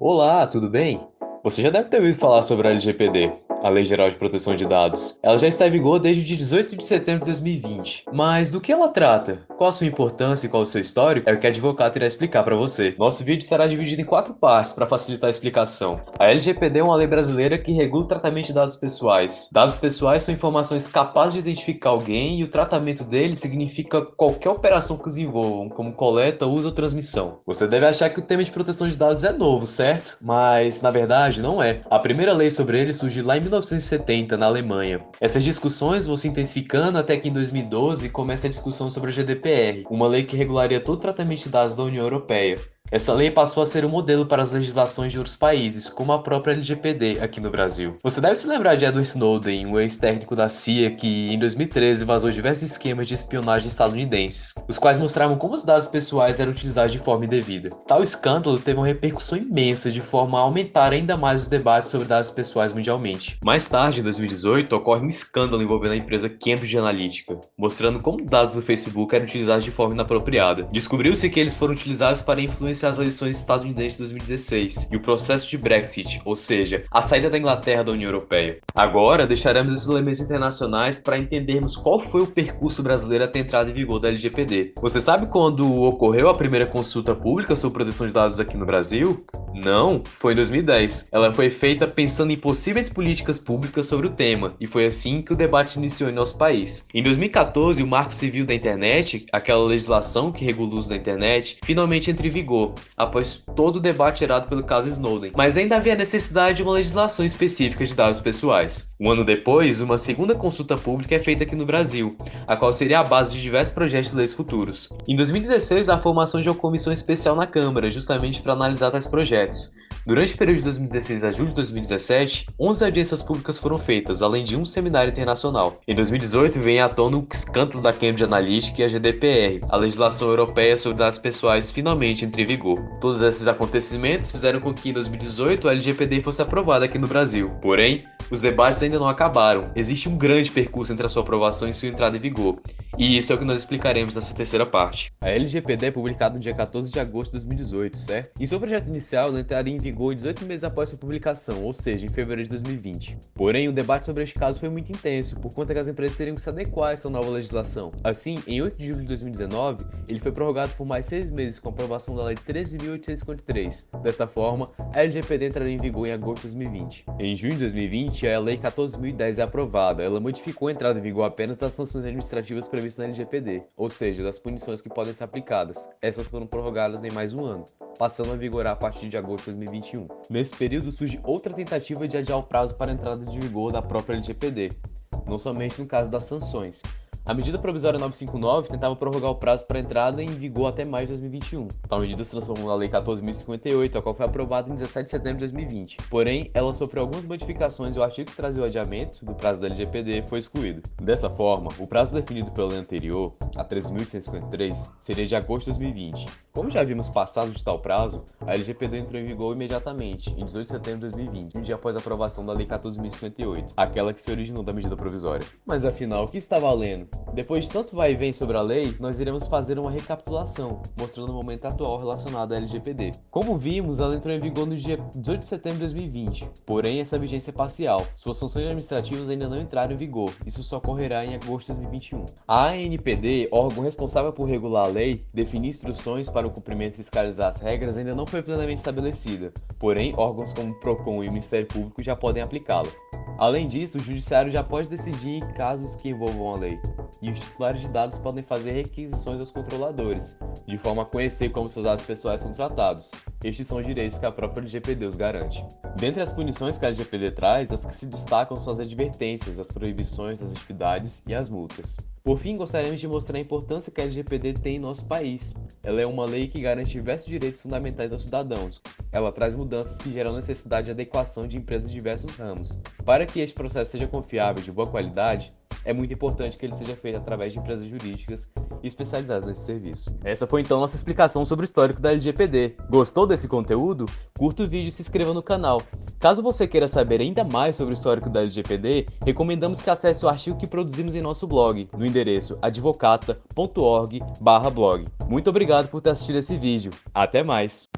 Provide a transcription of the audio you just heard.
Olá, tudo bem? Você já deve ter ouvido falar sobre a LGPD, a Lei Geral de Proteção de Dados. Ela já está em vigor desde o dia 18 de setembro de 2020. Mas do que ela trata? Qual a sua importância e qual o seu histórico? É o que a advogata irá explicar para você. Nosso vídeo será dividido em 4 partes para facilitar a explicação. A LGPD é uma lei brasileira que regula o tratamento de dados pessoais. Dados pessoais são informações capazes de identificar alguém e o tratamento deles significa qualquer operação que os envolvam, como coleta, uso ou transmissão. Você deve achar que o tema de proteção de dados é novo, certo? Mas, na verdade, não é. A primeira lei sobre ele surgiu lá em 1970, na Alemanha. Essas discussões vão se intensificando até que em 2012 começa a discussão sobre a GDPR, uma lei que regularia todo o tratamento de dados da União Europeia. Essa lei passou a ser um modelo para as legislações de outros países, como a própria LGPD aqui no Brasil. Você deve se lembrar de Edward Snowden, um ex-técnico da CIA que, em 2013, vazou diversos esquemas de espionagem estadunidenses, os quais mostravam como os dados pessoais eram utilizados de forma indevida. Tal escândalo teve uma repercussão imensa, de forma a aumentar ainda mais os debates sobre dados pessoais mundialmente. Mais tarde, em 2018, ocorre um escândalo envolvendo a empresa Cambridge Analytica, mostrando como dados do Facebook eram utilizados de forma inapropriada. Descobriu-se que eles foram utilizados para influenciar as eleições estadunidenses de 2016 e o processo de Brexit, ou seja, a saída da Inglaterra da União Europeia. Agora, deixaremos esses elementos internacionais para entendermos qual foi o percurso brasileiro até a entrada em vigor da LGPD. Você sabe quando ocorreu a primeira consulta pública sobre proteção de dados aqui no Brasil? Não, foi em 2010. Ela foi feita pensando em possíveis políticas públicas sobre o tema, e foi assim que o debate iniciou em nosso país. Em 2014, o Marco Civil da Internet, aquela legislação que regula o uso da internet, finalmente entra em vigor, após todo o debate gerado pelo caso Snowden. Mas ainda havia necessidade de uma legislação específica de dados pessoais. Um ano depois, uma segunda consulta pública é feita aqui no Brasil, a qual seria a base de diversos projetos de leis futuros. Em 2016, a formação de uma comissão especial na Câmara, justamente para analisar tais projetos. Durante o período de 2016 a julho de 2017, 11 audiências públicas foram feitas, além de um seminário internacional. Em 2018, vem à tona o escândalo da Cambridge Analytica e a GDPR, a legislação europeia sobre dados pessoais, finalmente entra em vigor. Todos esses acontecimentos fizeram com que em 2018 a LGPD fosse aprovada aqui no Brasil. Porém, os debates ainda não acabaram. Existe um grande percurso entre a sua aprovação e sua entrada em vigor. E isso é o que nós explicaremos nessa terceira parte. A LGPD é publicada no dia 14 de agosto de 2018, certo? Em seu projeto inicial, ela entraria em vigor 18 meses após sua publicação, ou seja, em fevereiro de 2020. Porém, o debate sobre este caso foi muito intenso, por conta que as empresas teriam que se adequar a essa nova legislação. Assim, em 8 de julho de 2019, ele foi prorrogado por mais 6 meses com a aprovação da Lei 13.853. Desta forma, a LGPD entraria em vigor em agosto de 2020. Em junho de 2020, a Lei 14.010 é aprovada. Ela modificou a entrada em vigor apenas das sanções administrativas previstas na LGPD, ou seja, das punições que podem ser aplicadas. Essas foram prorrogadas em mais um ano, passando a vigorar a partir de agosto de 2021. Nesse período surge outra tentativa de adiar o prazo para a entrada de vigor da própria LGPD, não somente no caso das sanções. A medida provisória 959 tentava prorrogar o prazo para entrada em vigor até maio de 2021. Tal medida se transformou na Lei 14.058, a qual foi aprovada em 17 de setembro de 2020. Porém, ela sofreu algumas modificações e o artigo que trazia o adiamento do prazo da LGPD foi excluído. Dessa forma, o prazo definido pela lei anterior, a 13.853, seria de agosto de 2020. Como já havíamos passado de tal prazo, a LGPD entrou em vigor imediatamente, em 18 de setembro de 2020, um dia após a aprovação da Lei 14.058, aquela que se originou da medida provisória. Mas afinal, o que está valendo? Depois de tanto vai e vem sobre a lei, nós iremos fazer uma recapitulação, mostrando o momento atual relacionado à LGPD. Como vimos, ela entrou em vigor no dia 18 de setembro de 2020, porém essa vigência é parcial. Suas sanções administrativas ainda não entraram em vigor, isso só ocorrerá em agosto de 2021. A ANPD, órgão responsável por regular a lei, definir instruções para o cumprimento e fiscalizar as regras ainda não foi plenamente estabelecida, porém órgãos como o PROCON e o Ministério Público já podem aplicá-la. Além disso, o Judiciário já pode decidir em casos que envolvam a lei, e os titulares de dados podem fazer requisições aos controladores, de forma a conhecer como seus dados pessoais são tratados. Estes são os direitos que a própria LGPD os garante. Dentre as punições que a LGPD traz, as que se destacam são as advertências, as proibições das atividades e as multas. Por fim, gostaríamos de mostrar a importância que a LGPD tem em nosso país. Ela é uma lei que garante diversos direitos fundamentais aos cidadãos. Ela traz mudanças que geram necessidade de adequação de empresas de diversos ramos. Para que este processo seja confiável e de boa qualidade, é muito importante que ele seja feito através de empresas jurídicas e especializadas nesse serviço. Essa foi então nossa explicação sobre o histórico da LGPD. Gostou desse conteúdo? Curta o vídeo e se inscreva no canal. Caso você queira saber ainda mais sobre o histórico da LGPD, recomendamos que acesse o artigo que produzimos em nosso blog, no endereço advocata.org/blog. Muito obrigado por ter assistido esse vídeo. Até mais!